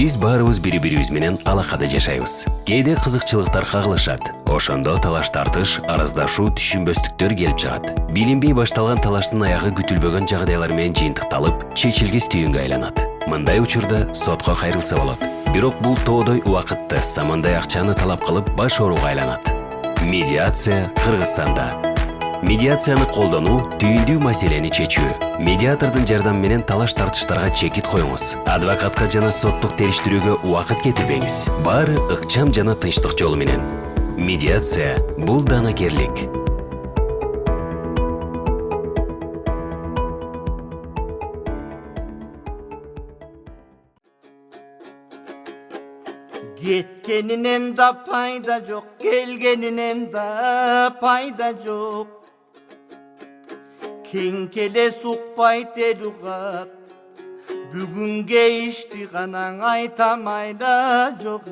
Биз баарыбыз бири-бирибиз менен алакада жашайбыз. Кээде кызыкчылыктар кагылышат. Ошондо талаш тартыш, араздашуу, түшүнбөстүктөр келип чыгат. Билинбей башталган талаштын аягы күтүлбөгөн жагдайлар менен жыйынтыкталып, чечилгис түйүнгө айланат. Мындай учурда сотко кайрылса болот. Бирок бул тоодой убакытты, самандай акчаны талап кылып баш ооруга айланат. Медиация Кыргызстанда. Медиацияны колдонуу түйүндүү маселени чечүү. Медиатордун жардамы менен талаш тартыштарга чекит коюңуз. Адвокатка жана соттук териштирүүгө убакыт кетирбеңиз. Баары ыкчам жана тынчтык жолу менен. Медиация бул данакерлик. Кеткенинен да пайда жок, келгенинен да пайда жок. Кең келес укпайт эл угат, бүгүнге ишти канаң айтамайла жок.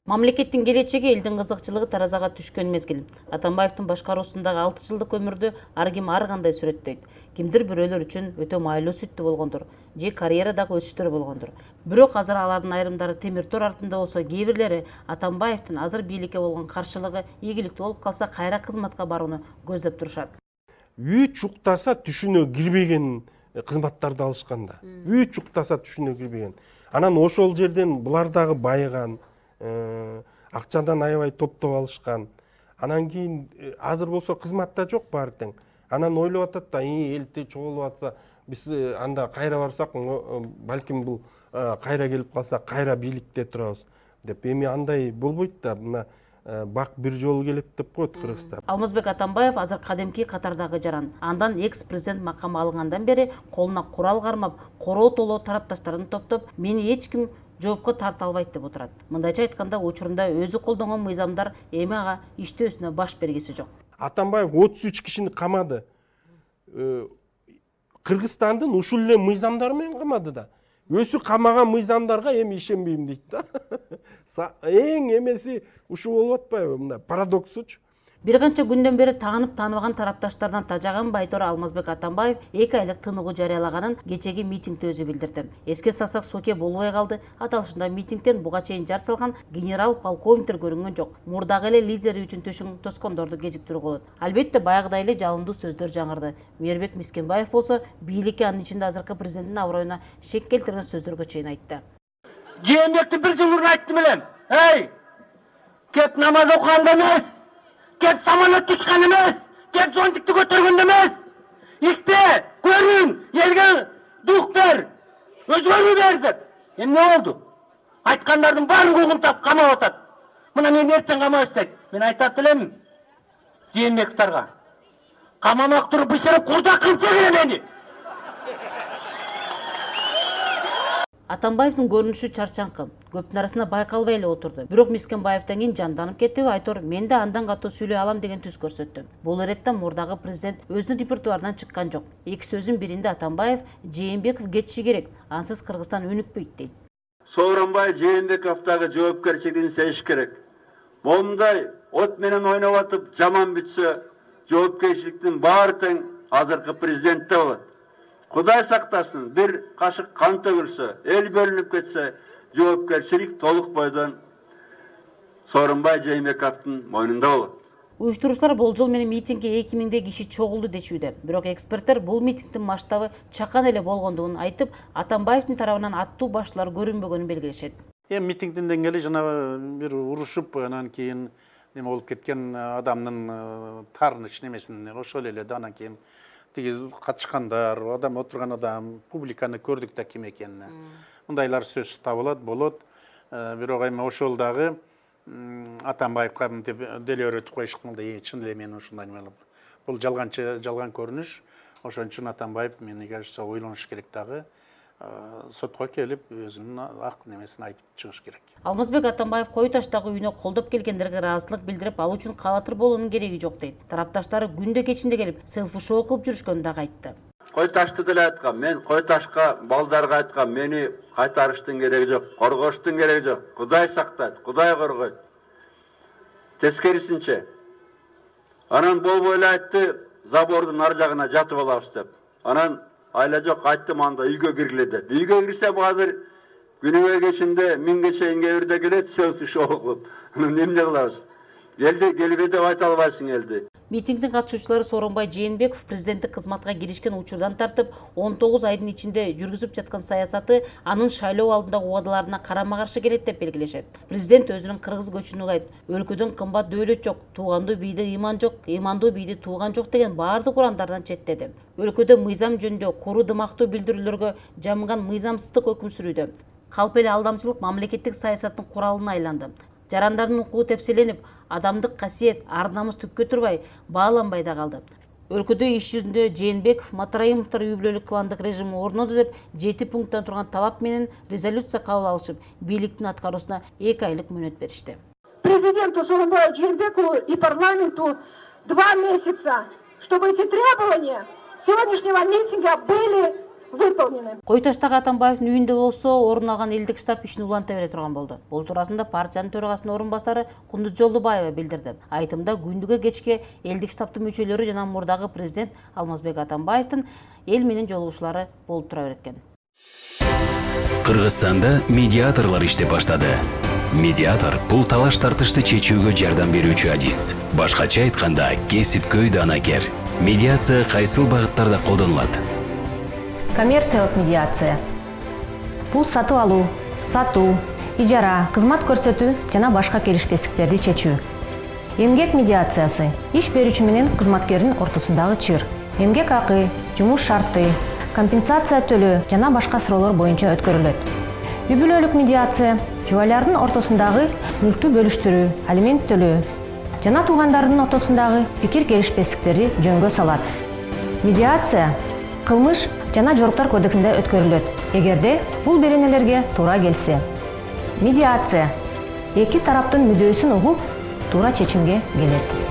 Мамлекеттин келечеги элдин кызыкчылыгы таразага түшкөн мезгил. Атамбаевдин башкаруусундагы 6 жылдык өмүрдү ар ким ар кандай сүрөттөйт. Кимдир бирөөлөр үчүн өтө майлуу сүттүү болгондур, же карьерадагы өсүштөр болгондур. Бирок азыр алардын айрымдары темир тор артында болсо, кээ бирлери Атамбаевдин азыр бийликке болгон каршылыгы ийгиликтүү болуп калса, кайра кызматка барууну көздөп турушат. Үч уктаса түшүнө кирбеген кызматтарды алышканда. Үч уктаса түшүнө кирбеген. Анан ошол жерден булар дагы байыган, акчадан аябай топтоп алышкан. Анан кийин азыр болсо кызматта жок баары тең. Анан ойлоп атат да, элти чогулуп атса, биз анда кайра барсак, балким бул кайра келип калса, кайра бийликте турабыз деп. Эми андай болбойт да, мына бак бир жолу келет деп коет Кыргызда. Алмазбек Атамбаев азыр кадимки катардагы жаран. Андан экс-президент макамы алынгандан бери колуна курал кармап, короо толоо тарапташтарын топтоп, мени эч ким жоопко тарта албайт деп отурат. Мындайча айтканда, учурунда өзү колдонгон мыйзамдар эми ага иштөөсүнө баш бергиси жок. Атамбаев 33 кишини камады. Кыргызстандын ушул эле мыйзамдары менен камады да. Өзү камаган мыйзамдарга эми ишенбейм дейт да. Эң эмеси ушул болуп атпайбы, мына парадоксучу. Бир канча күндөн бери таанып тааныбаган тарапташтардан тажаган байтору Алмазбек Атамбаев 2 айлык тыныгуу жарыялаганын кечеги митингде өзү билдирди. Эске салсак, Соке болбой калды. Аталышында митингден буга чейин жар салган генерал полковниктер көрүнгөн жок. Мурдагы эле лидери үчүн төшүн тоскондорду кечиктирүү болот. Албетте баягыдай эле жалындуу сөздөр жаңырды. Мээрбек Мискенбаев болсо бийликке, анын ичинде азыркы президенттин аброюна шек келтирген сөздөргө чейин айтты. Жээнбекти бир жыл мурун айттым элем. Эй, кеп намаз окуганда эмес, кеп самолет түшкөн эмес, кеп зонтикти көтөргөндө эмес. Иште, көрүн, элге дух бер, өзгөрүү бер деп. Эмне болду? Айткандардын баарын куугунтап камап атат. Мына мен эртең камап атсак, мен айтат элем Жээнбековторго. Камамак туруп биширип курдак кылып жегиле мени. Атамбаевдин көрүнүшү чарчаңкы, көптүн арасында байкалбай эле отурду. Бирок Мискенбаевден кийин жанданып кетиби, айтор мен да андан катуу сүйлөй алам деген түс көрсөттү. Бул эретте мурдагы президент өзүнүн репертуарынан чыккан жок. Эки сөзүн биринде Атамбаев Жээнбеков кетиши керек, ансыз Кыргызстан өнүкпөйт дейт. Сооронбай Жээнбековдагы жоопкерчилигин сейиш керек. Момундай от менен ойноп атып жаман бүтсө, жоопкерчиликтин баары тең азыркы президентте болот. Кудай сактасын, бир кашык кан төгүлсө, эл бөлүнүп кетсе, жоопкерчилик толук бойдон Сооронбай Жээнбековдун мойнунда болот. Уюштуруучулар болжол менен митингге 2000 киши чогулду дешүүдө. Бирок эксперттер бул митингдин масштабы чакан эле болгондугун айтып, Атамбаевдин тарабынан аттуу башчылар көрүнбөгөнүн белгилешет. Митингдин деңгээли жана бир урушуп, анан кийин неме болуп кеткен адамдын таарыныч немесин ошол эле да, анан кийин тиги катышкандар, адам отурган адам, публиканы көрдүк да ким экенин. Мындайлар сөз табылат, болот. Бирок эми ошол дагы Атамбаевка деле өрөтүп коюшканда, чын эле мен ушундай неме. Бул жалган көрүнүш. Ошон үчүн Атамбаев, мени кажется, ойлонуш керек дагы. Сотко келип, өзүнүн ак немесин айтып чыгыш керек. Алмазбек Атамбаев кой таштагы үйүнө колдоп келгендерге ыраазычылык билдирип, ал үчүн кабатыр болуунун кереги жок дейт. Тарапташтары күндө кечинде келип, селфи-шоу кылып жүрүшкөнүн дагы айтты. Кой ташты деле айткан, мен кой ташка балдарга айткан, мени кайтарыштын кереги жок, коргоштун кереги жок. Кудай сактайт, Кудай коргойт. Тескерисинче. Анан болбой эле айтты, забордун ар жагына жатып алабыз деп. Анан Ayla жок, айттым анда үйгө киргиле деп. Үйгө кирсем азыр күнүгө кечинде 1000 чейинге өрдө келет, селфи кылып. Эмне кылабыз? Келбе деп айта албайсың элди. Митингдин катышуучулары Сооронбай Жээнбеков президенттик кызматка киришкен учурдан тартып 19 айдын ичинде жүргүзүп жаткан саясаты анын шайлоо алдындагы убадаларына карама-каршы келет деп белгилешет. Президент өзүнүн кыргыз көчүнү кайт, өлкөдөн кымбат дөөлөт жок, туугандуу бийди ыйман жок, ыймандуу бийди тууган жок деген баардык урандардан четтеди. Өлкөдө мыйзам жөнүндө куру дымактуу билдирүүлөргө жамган мыйзамсыздык өкүм сүрүүдө. Калп эле алдамчылык мамлекеттик саясаттын куралына айланды. Жарандардын укугу тепселенип, адамдык касиет, ар-намыс түпкө турбай, бааланбай да калды. Өлкөдө иш жүзүндө Жээнбеков, Матраимовдор үй бүлөлүк кландык режими орноду деп 7 пункттан турган талап менен резолюция кабыл алышып, бийликтин аткаруусуна 2 айлык мөөнөт беришти. Президенту Сооронбаю Жээнбекову и парламенту 2 месяца, чтобы эти требования сегодняшнего митинга были выполнены. Кой таштагы Атамбаевдин үйүндө болсо орун алган элдик штаб ишин уланта бере турган болду. Бул туурасында партиянын төрагасынын орун басары Күндүн билдирди. Айтымда күндүгө кечке элдик штабтын мүчөлөрү жана мурдагы президент Алмазбек Атамбаевдин эл менен жолугушуулары болуп тура берет экен. Кыргызстанда медиаторлор иштеп баштады. Медиатор бул талаш тартышты чечүүгө жардам берүүчү адис. Башкача айтканда, кесипкөй данакер. Медиация кайсыл багыттарда колдонулат? Коммерциялык медиация. Бул сатуу алуу, сатуу, ижара, кызмат көрсөтүү жана башка келишпестиктерди чечүү. Эмгек медиациясы иш берүүчү менен кызматкердин ортосундагы чыр. Эмгек акы, жумуш шарты, компенсация төлөө жана башка суроолор боюнча өткөрүлөт. Үй бүлөлүк медиация жубайлардын ортосундагы мүлктү бөлүштүрүү, алимент төлөө жана туугандардын ортосундагы пикир келишпестиктерди жөнгө салат. Медиация кылмыш жана жоруктар кодексинде өткөрүлөт, эгерде бул беренелерге туура келсе. Медиация эки тараптын мүдөөсүн угуп, туура чечимге келет.